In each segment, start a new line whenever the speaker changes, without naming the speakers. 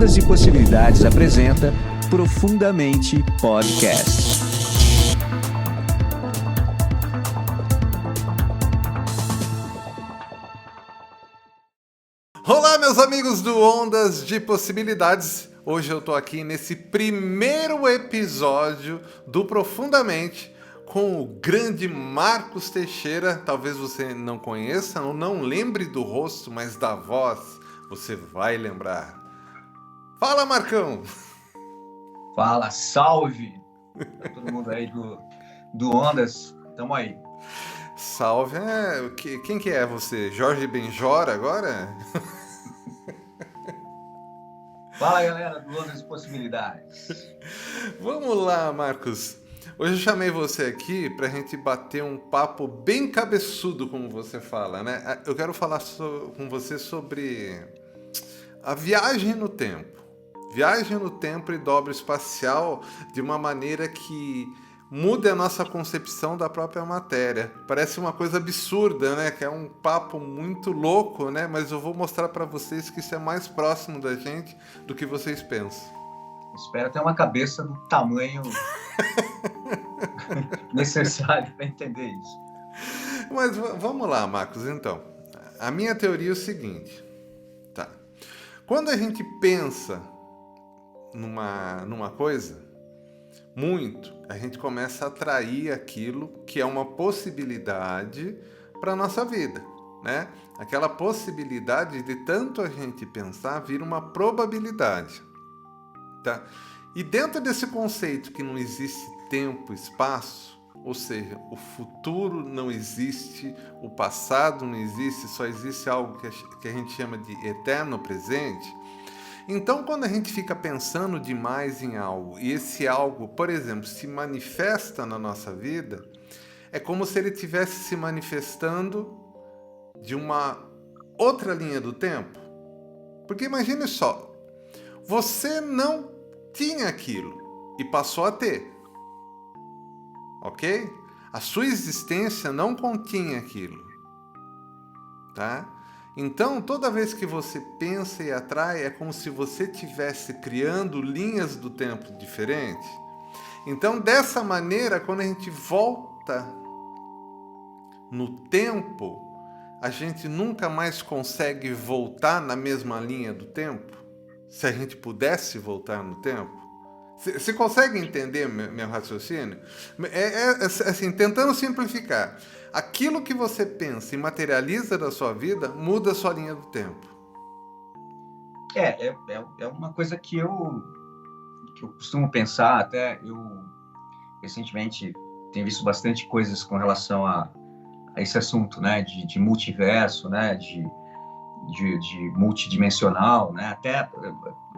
Ondas de Possibilidades apresenta Profundamente Podcast.
Olá, meus amigos do Ondas de Possibilidades. Hoje eu tô aqui nesse primeiro episódio do Profundamente com o grande Marcos Teixeira. Talvez você não conheça ou não lembre do rosto, mas da voz você vai lembrar. Fala, Marcão!
Fala, salve! Pra todo mundo aí do Ondas, tamo aí.
Salve, quem que é você? Jorge Benjora agora?
Fala, galera do Ondas de Possibilidades.
Vamos lá, Marcos. Hoje eu chamei você aqui pra gente bater um papo bem cabeçudo, como você fala, né? Eu quero falar com você sobre a viagem no tempo. Viagem no tempo e dobra espacial de uma maneira que muda a nossa concepção da própria matéria. Parece uma coisa absurda, né? Que é um papo muito louco, né? Mas eu vou mostrar para vocês que isso é mais próximo da gente do que vocês pensam.
Espero ter uma cabeça do tamanho necessário para entender isso.
Mas vamos lá, Marcos, então. A minha teoria é o seguinte, tá? Quando a gente pensa numa coisa, a gente começa a atrair aquilo que é uma possibilidade para a nossa vida, né? Aquela possibilidade de tanto a gente pensar vira uma probabilidade, tá? E dentro desse conceito que não existe tempo e espaço, ou seja, o futuro não existe, o passado não existe, só existe algo que a gente chama de eterno presente. Então, quando a gente fica pensando demais em algo, e esse algo, por exemplo, se manifesta na nossa vida, é como se ele estivesse se manifestando de uma outra linha do tempo. Porque imagine só, você não tinha aquilo e passou a ter, ok? A sua existência não continha aquilo, tá? Então, toda vez que você pensa e atrai, é como se você estivesse criando linhas do tempo diferentes. Então, dessa maneira, quando a gente volta no tempo, a gente nunca mais consegue voltar na mesma linha do tempo. Se a gente pudesse voltar no tempo. Você consegue entender meu raciocínio? Assim, tentando simplificar. Aquilo que você pensa e materializa da sua vida muda a sua linha do tempo.
É uma coisa que eu costumo pensar, até eu recentemente tenho visto bastante coisas com relação a esse assunto, né, de multiverso, né, de multidimensional, né, até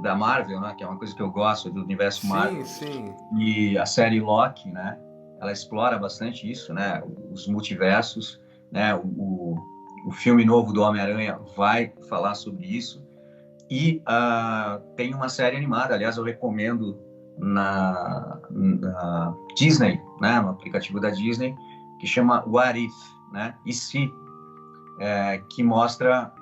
da Marvel, né, que é uma coisa que eu gosto do universo Marvel.
Sim.
E a série Loki, né, ela explora bastante isso, né, os multiversos, né, o filme novo do Homem-Aranha vai falar sobre isso. E tem uma série animada, aliás, eu recomendo na Disney, né, no aplicativo da Disney, que chama What If, né, e se, que mostra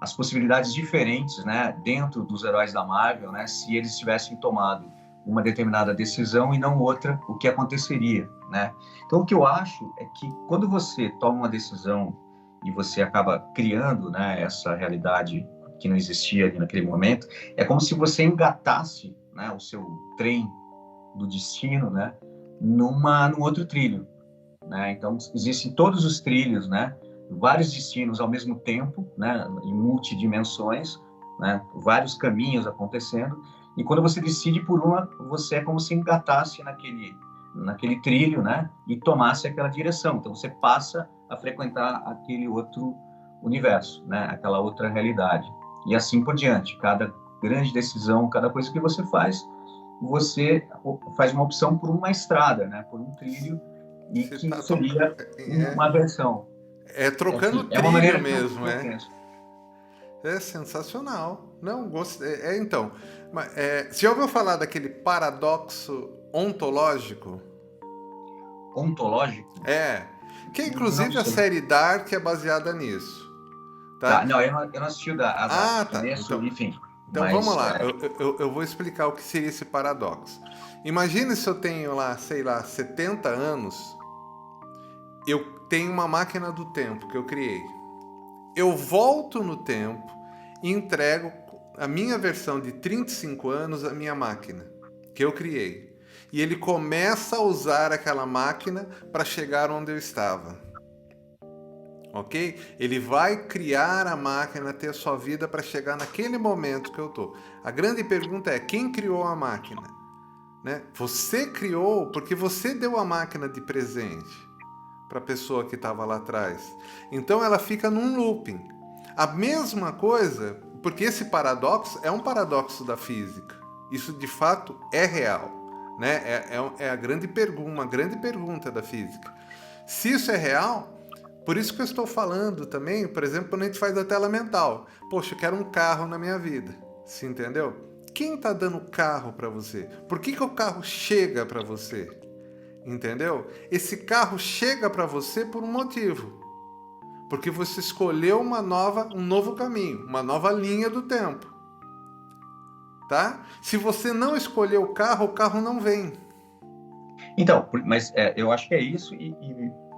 as possibilidades diferentes, né, dentro dos heróis da Marvel, né, se eles tivessem tomado uma determinada decisão e não outra, o que aconteceria, né? Então, o que eu acho é que quando você toma uma decisão e você acaba criando, né, essa realidade que não existia ali naquele momento, é como se você engatasse, né, o seu trem do destino, né, num outro trilho, né? Então, existem todos os trilhos, né, vários destinos ao mesmo tempo, né, em multidimensões, né, vários caminhos acontecendo, e quando você decide por uma, você é como se engatasse naquele trilho, né, e tomasse aquela direção. Então, você passa a frequentar aquele outro universo, né, aquela outra realidade. E assim por diante. Cada grande decisão, cada coisa que você faz uma opção por uma estrada, né, por um trilho, e
Você
que seria uma versão.
Trocando
É uma
trilho
maneira
mesmo,
que eu penso.
É sensacional. Não, gostei. Então, você já ouviu falar daquele paradoxo ontológico?
Ontológico?
Que inclusive a série Dark é baseada nisso. Tá?
Não, eu não assisti a Dark,
Tá.
conheço,
Então,
enfim.
Então vamos lá, eu vou explicar o que seria esse paradoxo. Imagine se eu tenho lá, sei lá, 70 anos, eu tenho uma máquina do tempo que eu criei. Eu volto no tempo e entrego a minha versão de 35 anos à minha máquina, que eu criei. E ele começa a usar aquela máquina para chegar onde eu estava. Ok? Ele vai criar a máquina, ter a sua vida para chegar naquele momento que eu estou. A grande pergunta é, quem criou a máquina? Né? Você criou porque você deu a máquina de presente para a pessoa que estava lá atrás. Então ela fica num looping. A mesma coisa, porque esse paradoxo é um paradoxo da física. Isso de fato é real. Né? É a grande pergunta, uma grande pergunta da física. Se isso é real, por isso que eu estou falando também, por exemplo, quando a gente faz a tela mental. Poxa, eu quero um carro na minha vida. Você entendeu? Quem está dando carro para você? Por que o carro chega para você? Entendeu? Esse carro chega para você por um motivo. Porque você escolheu um novo caminho, uma nova linha do tempo. Tá? Se você não escolher o carro não vem.
Então, mas eu acho que é isso e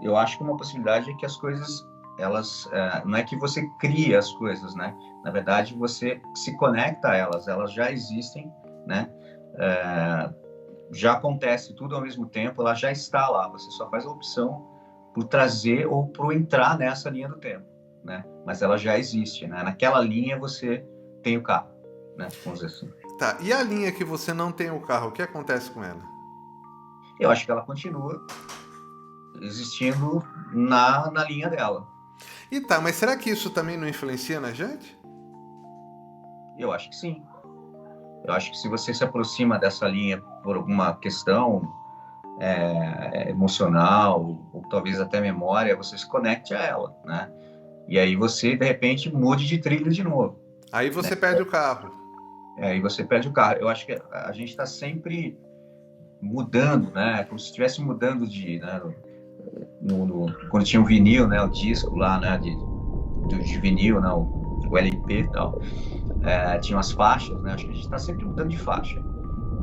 eu acho que uma possibilidade é que as coisas, elas, não é que você cria as coisas, né? Na verdade, você se conecta a elas já existem, né? Já acontece tudo ao mesmo tempo, ela já está lá, você só faz a opção por trazer ou por entrar nessa linha do tempo, né? Mas ela já existe, né? Naquela linha você tem o carro, né? Vamos dizer assim.
Tá, e a linha que você não tem o carro, o que acontece com ela?
Eu acho que ela continua existindo na linha dela.
E tá, mas será que isso também não influencia na gente?
Eu acho que sim. Eu acho que se você se aproxima dessa linha por alguma questão emocional, ou talvez até memória, você se conecte a ela, né? E aí você, de repente, mude de trilho de novo.
Aí você
né?
perde o carro.
Aí você perde o carro. Eu acho que a gente está sempre mudando, né? Como se estivesse mudando de... Né? Quando tinha o vinil, né? O disco lá, né? De vinil, né? O LP e tal. Tinha as faixas, né? Acho que a gente está sempre mudando de faixa,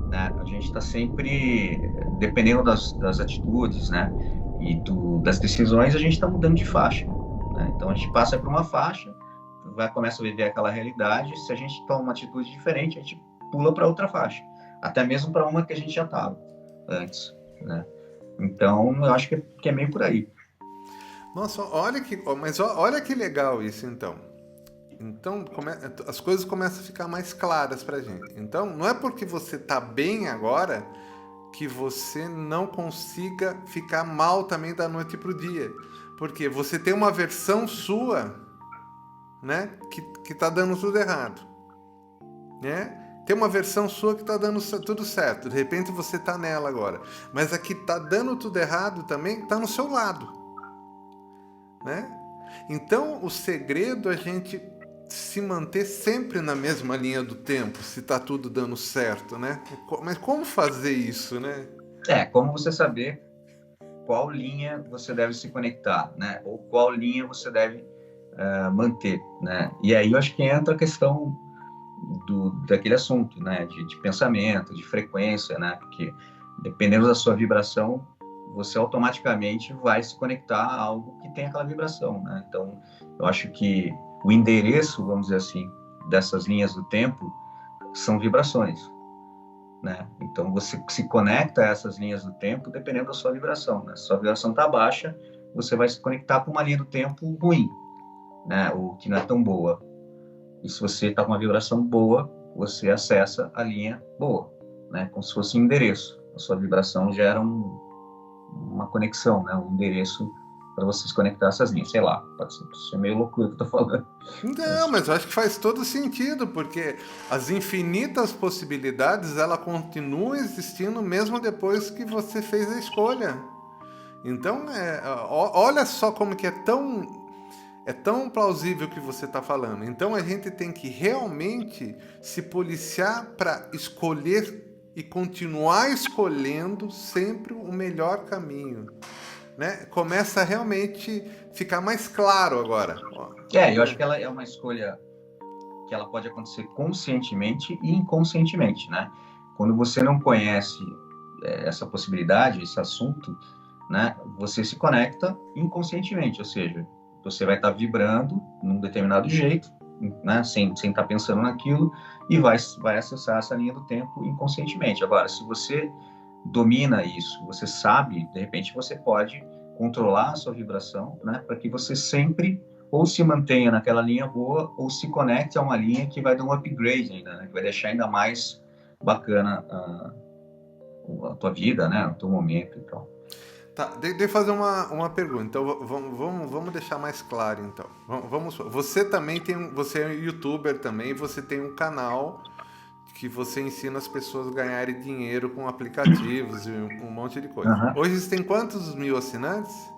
né? A gente está sempre, dependendo das atitudes, né? E das decisões, a gente está mudando de faixa, né? Então a gente passa por uma faixa, começa a viver aquela realidade. Se a gente toma uma atitude diferente, a gente pula para outra faixa, até mesmo para uma que a gente já estava antes, né? Então eu acho que é meio por aí.
Nossa, olha que legal isso, então. Então, as coisas começam a ficar mais claras pra gente. Então, não é porque você tá bem agora que você não consiga ficar mal também da noite pro dia. Porque você tem uma versão sua, né, que tá dando tudo errado. Né? Tem uma versão sua que tá dando tudo certo. De repente você tá nela agora. Mas a que tá dando tudo errado também tá no seu lado. Né? Então, o segredo é a gente se manter sempre na mesma linha do tempo, se tá tudo dando certo, né? Mas como fazer isso, né?
Como você saber qual linha você deve se conectar, né? Ou qual linha você deve manter, né? E aí eu acho que entra a questão daquele assunto, né? De pensamento, de frequência, né? Porque dependendo da sua vibração, você automaticamente vai se conectar a algo que tem aquela vibração, né? Então, eu acho que o endereço, vamos dizer assim, dessas linhas do tempo são vibrações, né? Então, você se conecta a essas linhas do tempo dependendo da sua vibração, né? Se a sua vibração está baixa, você vai se conectar com uma linha do tempo ruim, né? Ou que não é tão boa. E se você está com uma vibração boa, você acessa a linha boa, né? Como se fosse um endereço. A sua vibração gera uma conexão, né? Um endereço para você se conectar a essas linhas. Sei lá, pode ser meio loucura que eu tô falando.
Não, mas eu acho que faz todo sentido, porque as infinitas possibilidades, ela continuam existindo mesmo depois que você fez a escolha. Então, olha só como que é tão plausível o que você está falando. Então, a gente tem que realmente se policiar para escolher e continuar escolhendo sempre o melhor caminho. Né? Começa a realmente ficar mais claro agora.
Eu acho que ela é uma escolha que ela pode acontecer conscientemente e inconscientemente, né? Quando você não conhece essa possibilidade, esse assunto, né, você se conecta inconscientemente, ou seja, você vai estar vibrando num determinado jeito, né, sem estar pensando naquilo, e vai acessar essa linha do tempo inconscientemente. Agora, se você domina isso, você sabe, de repente você pode controlar a sua vibração, né, para que você sempre ou se mantenha naquela linha boa, ou se conecte a uma linha que vai dar um upgrade ainda, né, que vai deixar ainda mais bacana a tua vida, né, o teu momento e tal.
Tá, deixa eu fazer uma pergunta. Então, vamos deixar mais claro, então. Você também você é youtuber também, você tem um canal que você ensina as pessoas a ganharem dinheiro com aplicativos e um monte de coisa.
Uhum.
Hoje você tem quantos mil assinantes?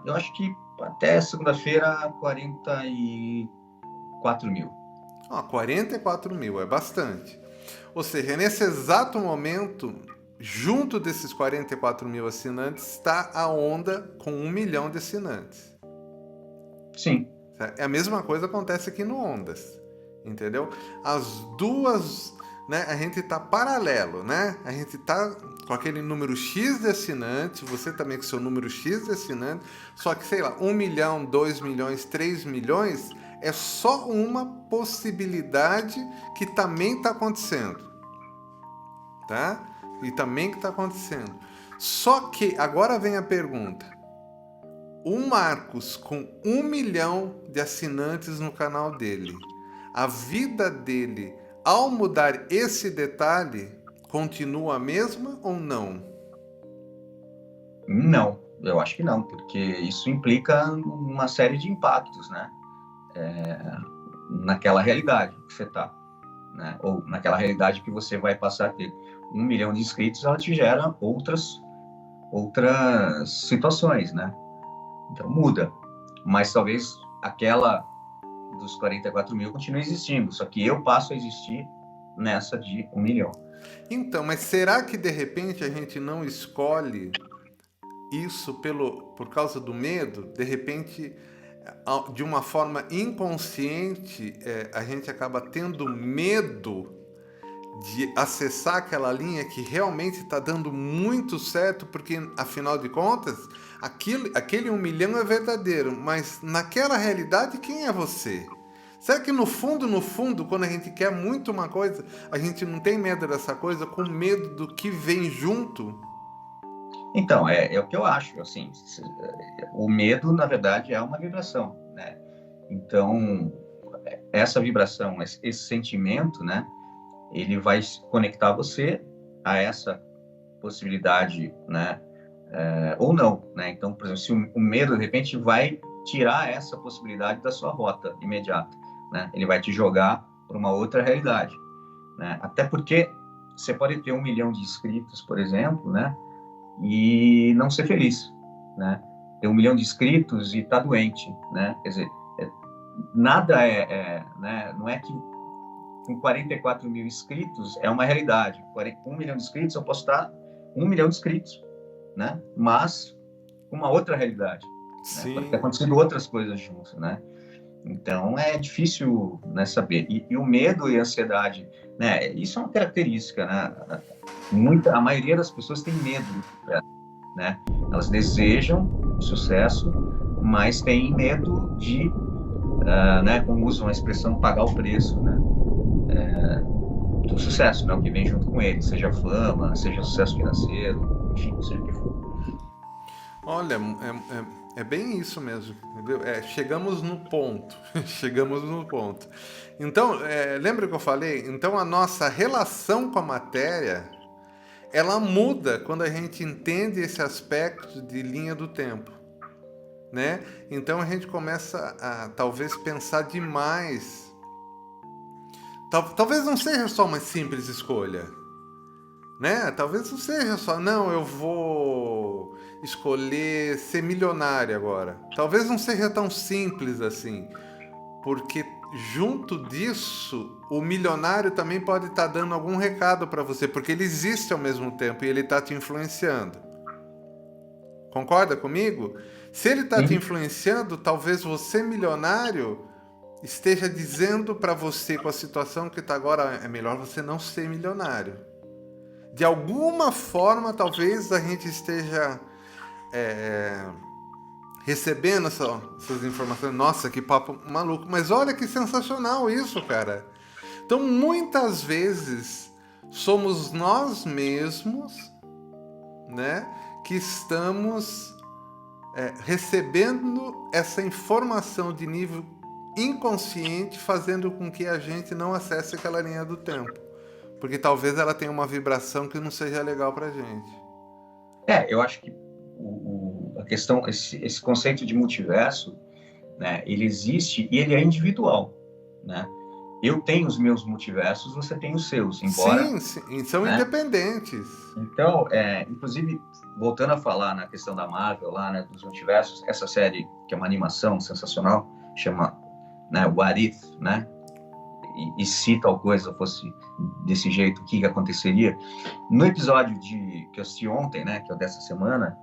Eu acho que até segunda-feira, 44 mil.
44 mil, é bastante. Ou seja, nesse exato momento, junto desses 44 mil assinantes, está a onda com 1 milhão de assinantes.
Sim.
É a mesma coisa que acontece aqui no Ondas, entendeu? As duas, né? A gente tá paralelo, né? A gente tá com aquele número X de assinantes, você também com seu número X de assinantes, só que, sei lá, 1 milhão, 2 milhões, 3 milhões é só uma possibilidade que também está acontecendo, tá? E também que está acontecendo. Só que agora vem a pergunta. O Marcos, com 1 milhão de assinantes no canal dele, a vida dele, ao mudar esse detalhe, continua a mesma ou não?
Não, eu acho que não, porque isso implica uma série de impactos, né? Naquela realidade que você está, né? Ou naquela realidade que você vai passar a ter. 1 milhão de inscritos, ela te gera outras situações, né? Então muda. Mas talvez aquela dos 44 mil continue existindo, só que eu passo a existir nessa de 1 milhão.
Então, mas será que de repente a gente não escolhe isso por causa do medo? De repente, de uma forma inconsciente, a gente acaba tendo medo de acessar aquela linha que realmente está dando muito certo, porque afinal de contas, aquele 1 milhão é verdadeiro, mas naquela realidade, quem é você? Será que no fundo, quando a gente quer muito uma coisa, a gente não tem medo dessa coisa, com medo do que vem junto?
Então, é o que eu acho, assim, o medo, na verdade, é uma vibração, né? Então, essa vibração, esse sentimento, né, ele vai conectar você a essa possibilidade, né, ou não, né? Então, por exemplo, se o medo, de repente, vai tirar essa possibilidade da sua rota imediata, né? Ele vai te jogar para uma outra realidade, né? Até porque você pode ter 1 milhão de inscritos, por exemplo, né, e não ser feliz, né? Ter 1 milhão de inscritos e estar doente, né? Quer dizer, nada né? Não é que com 44 mil inscritos é uma realidade. 1 milhão de inscritos, eu posso estar 1 milhão de inscritos, né? Mas com uma outra realidade. Né? Pode ter acontecido outras coisas juntos, né? Então é difícil, né, saber. E o medo e a ansiedade, né? Isso é uma característica, né? A maioria das pessoas tem medo, né? Elas desejam sucesso, mas têm medo de, né? Como usam a expressão, pagar o preço, né? Do sucesso, né? O que vem junto com ele, seja fama, seja sucesso financeiro, enfim, seja o que for.
Olha, é bem isso mesmo, entendeu? Chegamos no ponto, chegamos no ponto. Então, lembra que eu falei? Então, a nossa relação com a matéria, ela muda quando a gente entende esse aspecto de linha do tempo, né? Então, a gente começa a, talvez, pensar demais. Talvez não seja só uma simples escolha, né? Talvez não seja só, não, eu vou escolher ser milionário agora. Talvez não seja tão simples assim, porque junto disso, o milionário também pode estar dando algum recado para você, porque ele existe ao mesmo tempo e ele está te influenciando. Concorda comigo? Se ele está te influenciando, talvez você, milionário, esteja dizendo para você, com a situação que está agora, é melhor você não ser milionário. De alguma forma, talvez a gente esteja recebendo essas informações. Nossa, que papo maluco. Mas olha que sensacional isso, cara. Então, muitas vezes, somos nós mesmos, né, que estamos recebendo essa informação de nível inconsciente, fazendo com que a gente não acesse aquela linha do tempo. Porque talvez ela tenha uma vibração que não seja legal pra gente.
Eu acho que a questão, esse conceito de multiverso, né, ele existe e ele é individual, né? Eu tenho os meus multiversos, você tem os seus, embora...
Sim, são
né,
independentes.
Então, inclusive, voltando a falar na questão da Marvel, lá, né, dos multiversos, essa série, que é uma animação sensacional, chama, né, What If, né? E se tal coisa fosse desse jeito, o que aconteceria? No episódio que eu assisti ontem, né, que é o dessa semana,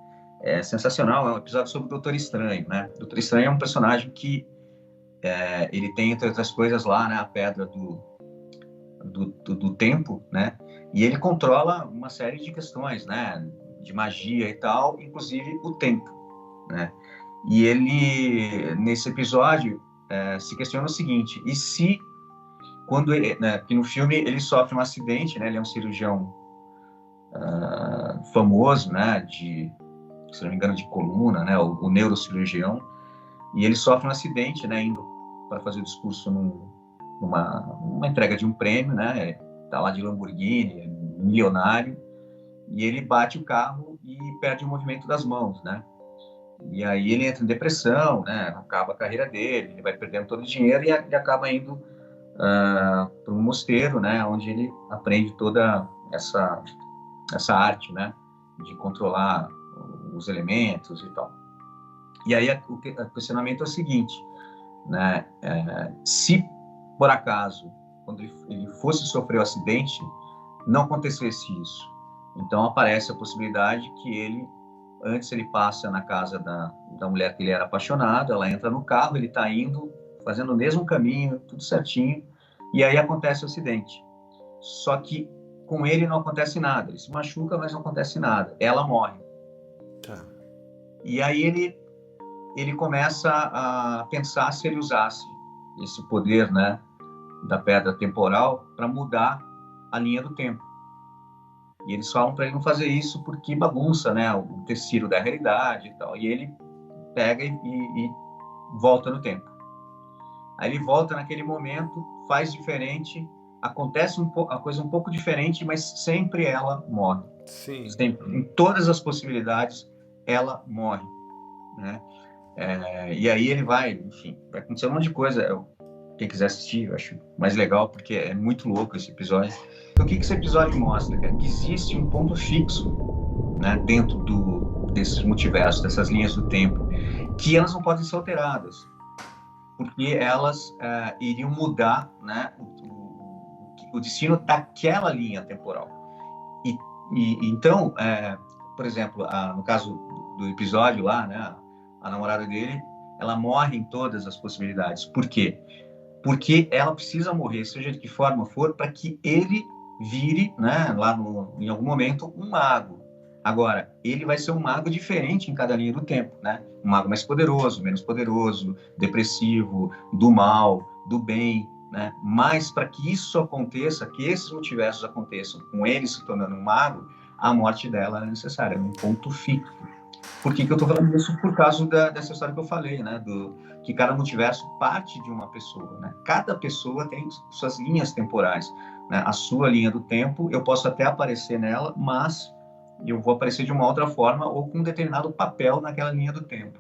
é sensacional, é um episódio sobre o Doutor Estranho, né? O Doutor Estranho é um personagem que ele tem, entre outras coisas, lá, né, a pedra do tempo, né? E ele controla uma série de questões, né, de magia e tal, inclusive o tempo, né? E ele, nesse episódio, se questiona o seguinte: e se quando ele, né, que no filme ele sofre um acidente, né? Ele é um cirurgião famoso, né? Se não me engano, de coluna, né? O neurocirurgião. E ele sofre um acidente, né? Indo para fazer o discurso numa entrega de um prêmio, né? Tá lá de Lamborghini, milionário, e ele bate o carro e perde o movimento das mãos, né? E aí ele entra em depressão, né? Acaba a carreira dele, ele vai perdendo todo o dinheiro e acaba indo para um mosteiro, né, onde ele aprende toda essa arte, né, de controlar os elementos e tal. E aí o questionamento é o seguinte, né, se por acaso, quando ele fosse sofrer o acidente, não acontecesse isso, então aparece a possibilidade que antes ele passa na casa da mulher que ele era apaixonado, ela entra no carro, ele está indo, fazendo o mesmo caminho, tudo certinho, e aí acontece o acidente. Só que com ele não acontece nada, ele se machuca, mas não acontece nada, ela morre.
Tá.
E aí ele começa a pensar se ele usasse esse poder, né, da pedra temporal para mudar a linha do tempo. E eles falam para ele não fazer isso porque bagunça, né, o tecido da realidade e tal. E ele pega e volta no tempo. Aí ele volta naquele momento, faz diferente, acontece a coisa um pouco diferente, mas sempre ela morre.
Sim.
Sempre, em todas as possibilidades, ela morre, né? E aí ele vai acontecer um monte de coisa. Quem quiser assistir, eu acho mais legal, porque é muito louco esse episódio. Então, o que esse episódio mostra, cara? Que existe um ponto fixo, né, dentro desses multiversos, dessas linhas do tempo, que elas não podem ser alteradas, porque elas iriam mudar, né, o destino daquela linha temporal. Então, por exemplo, no caso do episódio lá, né, a namorada dele, ela morre em todas as possibilidades. Por quê? Porque ela precisa morrer, seja de que forma for, para que ele vire, né, lá em algum momento, um mago. Agora, ele vai ser um mago diferente em cada linha do tempo, né? Um mago mais poderoso, menos poderoso, depressivo, do mal, do bem, né? Mas para que isso aconteça, que esses multiversos aconteçam com ele se tornando um mago, a morte dela é necessária, é um ponto fixo. Por que eu estou falando isso? Por causa dessa história que eu falei, né? Que cada multiverso parte de uma pessoa, né? Cada pessoa tem suas linhas temporais, né? A sua linha do tempo, eu posso até aparecer nela, mas eu vou aparecer de uma outra forma ou com um determinado papel naquela linha do tempo,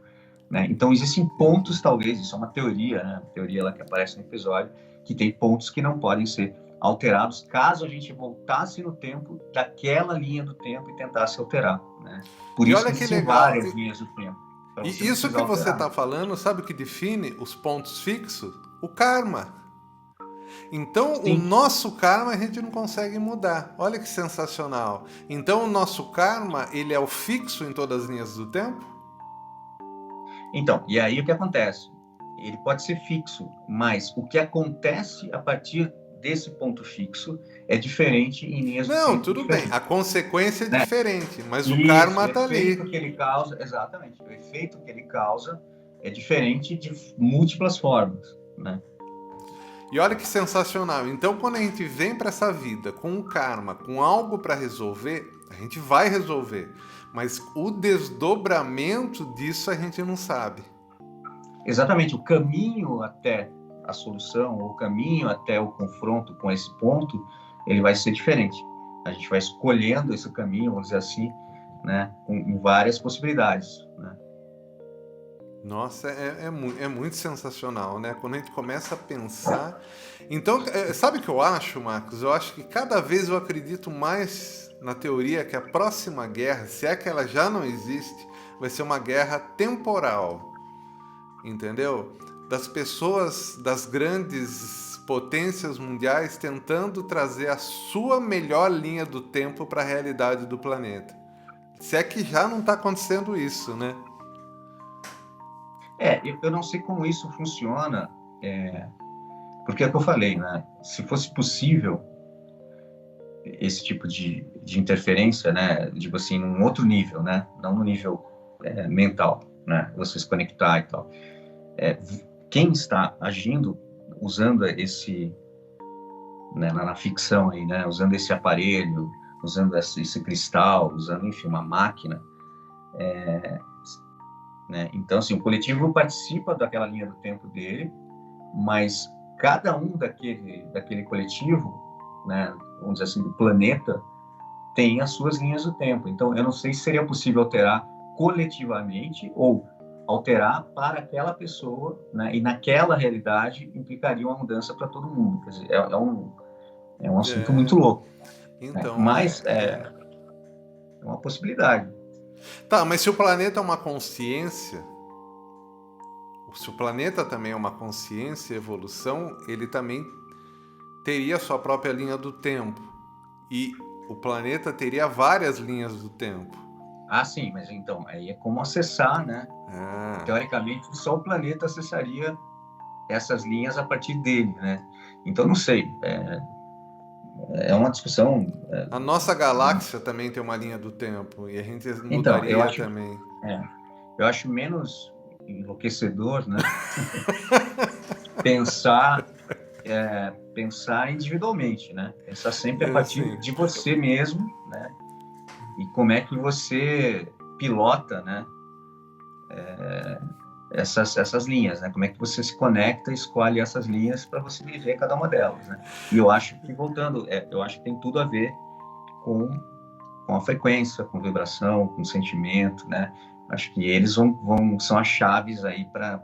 né? Então, existem pontos, talvez, isso é uma teoria, né? Uma teoria lá que aparece no episódio, que tem pontos que não podem ser alterados caso a gente voltasse no tempo daquela linha do tempo e tentasse alterar, né? Por isso
olha
que
legal.
Várias linhas do tempo.
E isso que você está falando, sabe o que define os pontos fixos? O karma. Então, sim, o nosso karma a gente não consegue mudar. Olha que sensacional. Então, o nosso karma, ele é o fixo em todas as linhas do tempo?
Então, e aí o que acontece? ele pode ser fixo, mas o que acontece a partir desse ponto fixo é diferente em linhas do
Não,
tempo
tudo bem.
diferentes,
A consequência é
né?
diferente, mas o
Isso, o
karma tá
efeito
ali.
que ele causa, exatamente, o efeito que ele causa é diferente de múltiplas formas, né?
E olha que sensacional. Então, quando a gente vem para essa vida com um karma, com algo para resolver, a gente vai resolver. Mas o desdobramento disso a gente não sabe.
Exatamente, o caminho até a solução, o caminho até o confronto com esse ponto, ele vai ser diferente. A gente vai escolhendo esse caminho, vamos dizer assim, né, com várias possibilidades, né?
Nossa, é muito sensacional, né? Quando a gente começa a pensar. Então, sabe o que eu acho, Marcos? Eu acho que cada vez eu acredito mais na teoria que a próxima guerra, se é que ela já não existe, vai ser uma guerra temporal. Entendeu? Das pessoas, das grandes potências mundiais tentando trazer a sua melhor linha do tempo para a realidade do planeta. Se é que já não está acontecendo isso, né?
Eu não sei como isso funciona, porque é o que eu falei, né? Se fosse possível esse tipo de interferência, né? Tipo assim, num outro nível, né? Não no nível mental, né? Você se conectar e tal. Quem está agindo, usando esse, né, na ficção aí, né? Usando esse aparelho, usando esse cristal, usando, enfim, uma máquina, né? Então, assim, o coletivo participa daquela linha do tempo dele, mas cada um daquele coletivo, né, vamos dizer assim, do planeta, tem as suas linhas do tempo. Então, eu não sei se seria possível alterar coletivamente ou alterar para aquela pessoa, né, e naquela realidade implicaria uma mudança para todo mundo. Quer dizer, é um assunto muito louco, né?
Então,
Mas é uma possibilidade.
Tá, mas se o planeta é uma consciência, se o planeta também é uma consciência e evolução, ele também teria sua própria linha do tempo. E o planeta teria várias linhas do tempo.
Ah, sim, mas então, aí é como acessar, né?
Ah.
Teoricamente, só o planeta acessaria essas linhas a partir dele, né? Então, não sei, é uma discussão.
A nossa galáxia também tem uma linha do tempo e a gente
Então,
mudaria também.
eu acho menos enlouquecedor, né? pensar individualmente, né? Pensar sempre a partir de você mesmo, né? E como é que você pilota, né? Essas linhas, né? Como é que você se conecta e escolhe essas linhas para você viver cada uma delas, né? E eu acho que, voltando, eu acho que tem tudo a ver com a frequência, com vibração, com sentimento, né? Acho que eles são as chaves aí para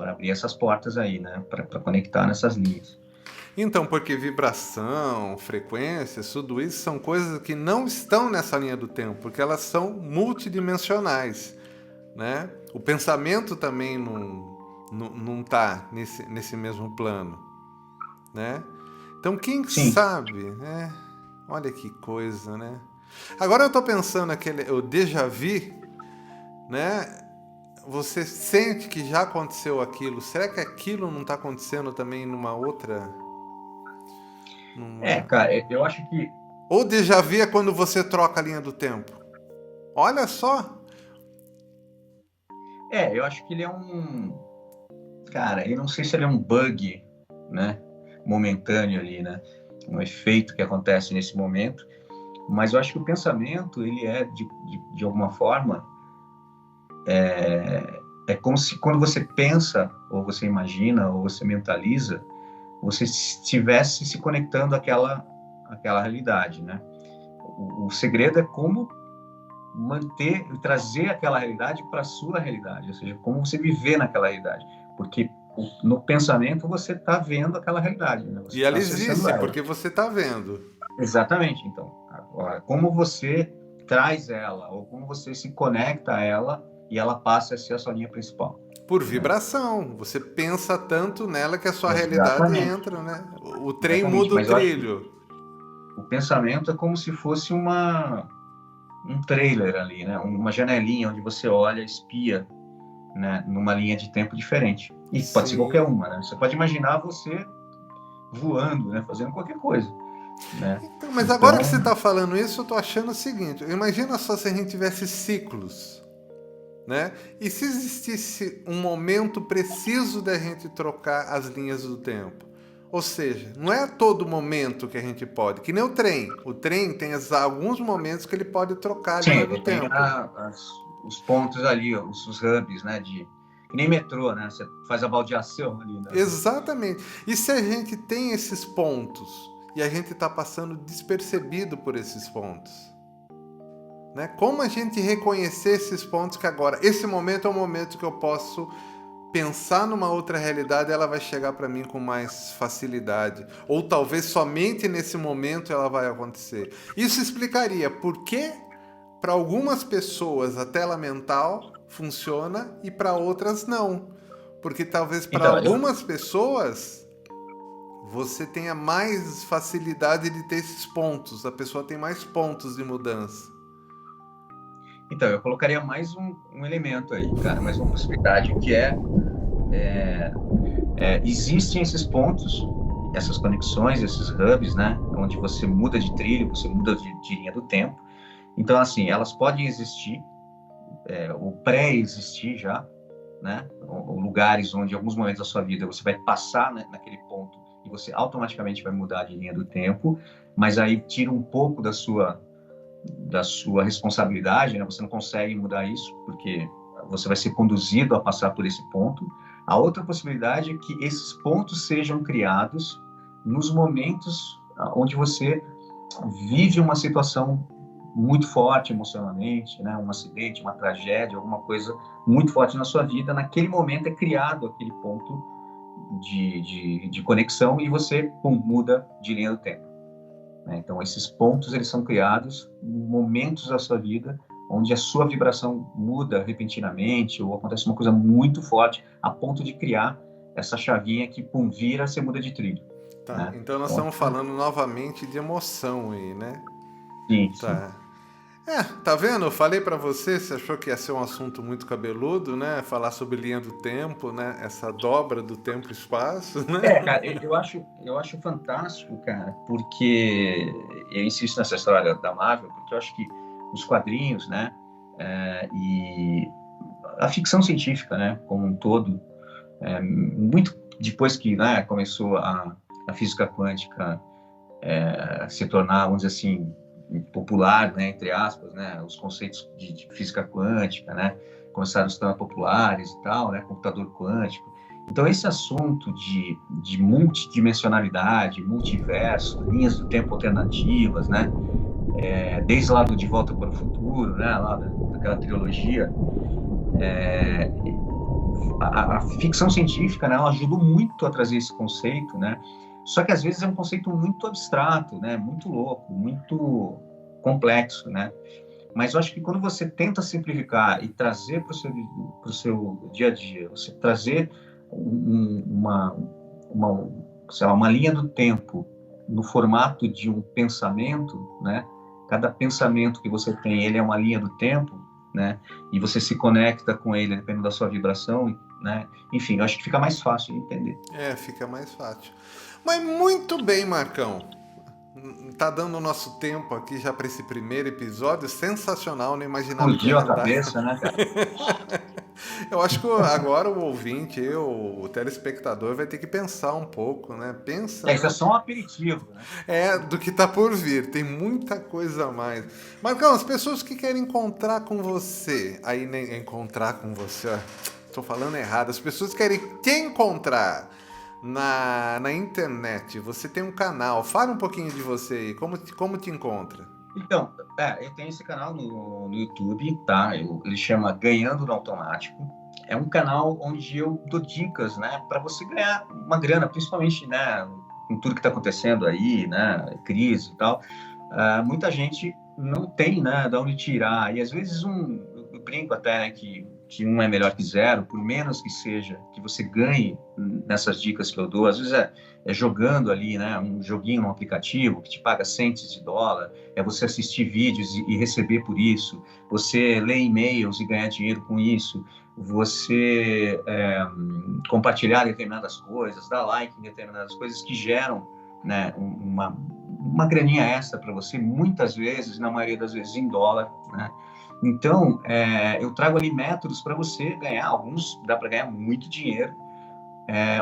abrir essas portas aí, né? Para conectar nessas linhas.
Então, porque vibração, frequências, tudo isso são coisas que não estão nessa linha do tempo, porque elas são multidimensionais, né? O pensamento também não tá nesse mesmo plano, né? Então, quem
Sim.
sabe, né? Olha que coisa, né? Agora eu tô pensando o déjà vu, né? Você sente que já aconteceu aquilo. Será que aquilo não está acontecendo também numa outra?
Cara, eu acho que...
Ou déjà vu é quando você troca a linha do tempo. Olha só.
Eu acho que ele é Cara, eu não sei se ele é um bug, né? Momentâneo ali, né? Um efeito que acontece nesse momento. Mas eu acho que o pensamento, ele de alguma forma, é como se quando você pensa, ou você imagina, ou você mentaliza, você estivesse se conectando àquela realidade, né? O segredo é como manter, trazer aquela realidade para a sua realidade, ou seja, como você viver naquela realidade, porque no pensamento você está vendo aquela realidade, né? Você
E ela
tá acessando
existe
ela.
porque você está vendo.
Exatamente. Então, agora, como você traz ela, ou como você se conecta a ela e ela passa a ser a sua linha principal.
Por vibração. Você pensa tanto nela que a sua realidade
Exatamente.
entra, né? O trem
Exatamente.
muda o
Mas eu acho
trilho.
que o pensamento é como se fosse um trailer ali, né? Uma janelinha onde você olha, espia né, numa linha de tempo diferente. E
Sim.
pode ser qualquer uma, né? Você pode imaginar você voando, né, fazendo qualquer coisa, né?
Então, mas agora que você está falando isso, eu estou achando o seguinte: imagina só se a gente tivesse ciclos, né? E se existisse um momento preciso da gente trocar as linhas do tempo? Ou seja, não é a todo momento que a gente pode, que nem o trem. O trem tem alguns momentos que ele pode trocar a linha do tempo.
Os pontos ali, os hubs, né? Que nem metrô, né? Você faz a baldeação ali, né?
Exatamente. E se a gente tem esses pontos e a gente está passando despercebido por esses pontos? Né? Como a gente reconhecer esses pontos que agora, esse momento é o momento que eu posso pensar numa outra realidade, ela vai chegar para mim com mais facilidade. Ou talvez somente nesse momento ela vai acontecer. Isso explicaria por que para algumas pessoas a tela mental funciona e para outras não. Porque talvez para algumas pessoas você tenha mais facilidade de ter esses pontos. A pessoa tem mais pontos de mudança.
Então, eu colocaria mais um elemento aí, cara, mais uma possibilidade, que existem esses pontos, essas conexões, esses hubs, né, onde você muda de trilho, você muda de linha do tempo. Então, assim, elas podem existir, ou pré-existir já, né, ou lugares onde, em alguns momentos da sua vida, você vai passar, né, naquele ponto e você automaticamente vai mudar de linha do tempo, mas aí tira um pouco da sua responsabilidade, né? Você não consegue mudar isso, porque você vai ser conduzido a passar por esse ponto. A outra possibilidade é que esses pontos sejam criados nos momentos onde você vive uma situação muito forte emocionalmente, né? Um acidente, uma tragédia, alguma coisa muito forte na sua vida. Naquele momento é criado aquele ponto de conexão e você muda de linha do tempo. Então, esses pontos eles são criados em momentos da sua vida onde a sua vibração muda repentinamente ou acontece uma coisa muito forte a ponto de criar essa chavinha que, vira, você muda de trilho.
Tá,
né?
então nós estamos falando novamente de emoção aí, né?
Sim,
tá.
sim.
Tá vendo? Eu falei pra você achou que ia ser um assunto muito cabeludo, né? Falar sobre linha do tempo, né? Essa dobra do tempo e espaço, né?
Cara, eu acho fantástico, cara, porque eu insisto nessa história da Marvel, porque eu acho que os quadrinhos, né, e a ficção científica, né, como um todo, muito depois que, né, começou a física quântica se tornar, vamos dizer assim, popular, né, entre aspas, né, os conceitos de física quântica, né, começaram a se tornar populares e tal, né, computador quântico. Então, esse assunto de multidimensionalidade, multiverso, linhas do tempo alternativas, né, desde lá do De Volta para o Futuro, né, lá daquela trilogia, a ficção científica, né, ela ajudou muito a trazer esse conceito, né, só que às vezes é um conceito muito abstrato, né, muito louco, muito complexo, né. Mas eu acho que quando você tenta simplificar e trazer para o seu dia a dia, você trazer uma linha do tempo no formato de um pensamento, né? Cada pensamento que você tem, ele é uma linha do tempo, né? E você se conecta com ele dependendo da sua vibração, né? Enfim, eu acho que fica mais fácil de entender.
Fica mais fácil. Mas muito bem, Marcão. Tá dando o nosso tempo aqui já para esse primeiro episódio. Sensacional, não imaginava.
Explodiu a cabeça, né, cara?
Eu acho que agora o ouvinte, o telespectador vai ter que pensar um pouco, né? Pensa.
Isso é só um aperitivo, né?
Do que tá por vir. Tem muita coisa a mais. Marcão, as pessoas que querem encontrar com você, aí nem encontrar com você, ó, tô falando errado. As pessoas que querem te encontrar na internet, você tem um canal. Fala um pouquinho de você aí, como te encontra?
Então, eu tenho esse canal no YouTube, tá? Ele chama Ganhando no Automático. É um canal onde eu dou dicas, né, para você ganhar uma grana, principalmente, né, com tudo que está acontecendo aí, né, crise e tal. Muita gente não tem, né, de onde tirar. E às vezes eu brinco até, né, que um é melhor que zero, por menos que seja, que você ganhe nessas dicas que eu dou. Às vezes é jogando ali, né, um joguinho no aplicativo que te paga centes de dólar, é você assistir vídeos e receber por isso, você ler e-mails e ganhar dinheiro com isso, você compartilhar determinadas coisas, dar like em determinadas coisas que geram, né, uma graninha extra para você, muitas vezes, na maioria das vezes, em dólar, né? Então, eu trago ali métodos para você ganhar, alguns dá para ganhar muito dinheiro,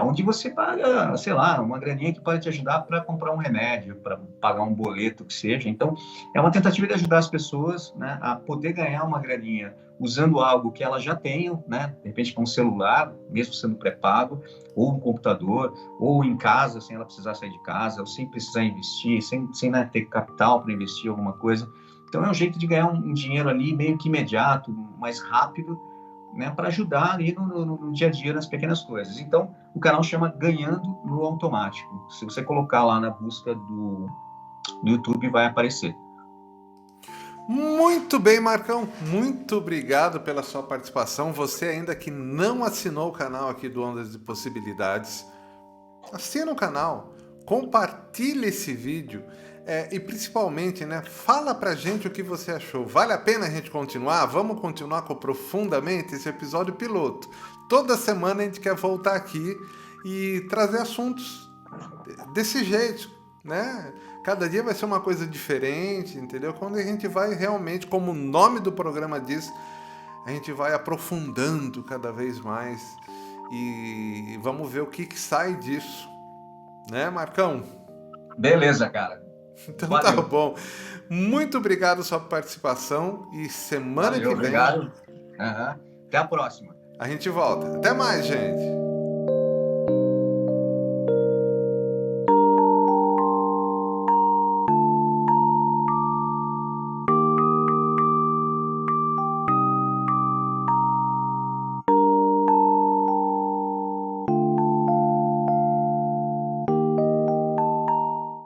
onde você paga, sei lá, uma graninha que pode te ajudar para comprar um remédio, para pagar um boleto, que seja. Então, é uma tentativa de ajudar as pessoas, né, a poder ganhar uma graninha usando algo que elas já tenham, né, de repente com um celular, mesmo sendo pré-pago, ou um computador, ou em casa, sem ela precisar sair de casa, ou sem precisar investir, sem né, ter capital para investir em alguma coisa. Então, é um jeito de ganhar um dinheiro ali meio que imediato, mais rápido, né, para ajudar ali no dia a dia, nas pequenas coisas. Então, o canal chama Ganhando no Automático. Se você colocar lá na busca do YouTube, vai aparecer.
Muito bem, Marcão. Muito obrigado pela sua participação. Você ainda que não assinou o canal aqui do Ondas de Possibilidades, assina o canal, compartilhe esse vídeo e principalmente, né, fala pra gente o que você achou. Vale a pena a gente continuar? Vamos continuar com Profundamente esse episódio piloto. Toda semana a gente quer voltar aqui e trazer assuntos desse jeito, né? Cada dia vai ser uma coisa diferente, entendeu? Quando a gente vai realmente, como o nome do programa diz, a gente vai aprofundando cada vez mais e vamos ver o que sai disso, né, Marcão?
Beleza, cara.
Então
Valeu.
tá bom. Muito obrigado pela sua participação e semana que vem
Obrigado. Até a próxima.
a gente volta. Até mais, gente.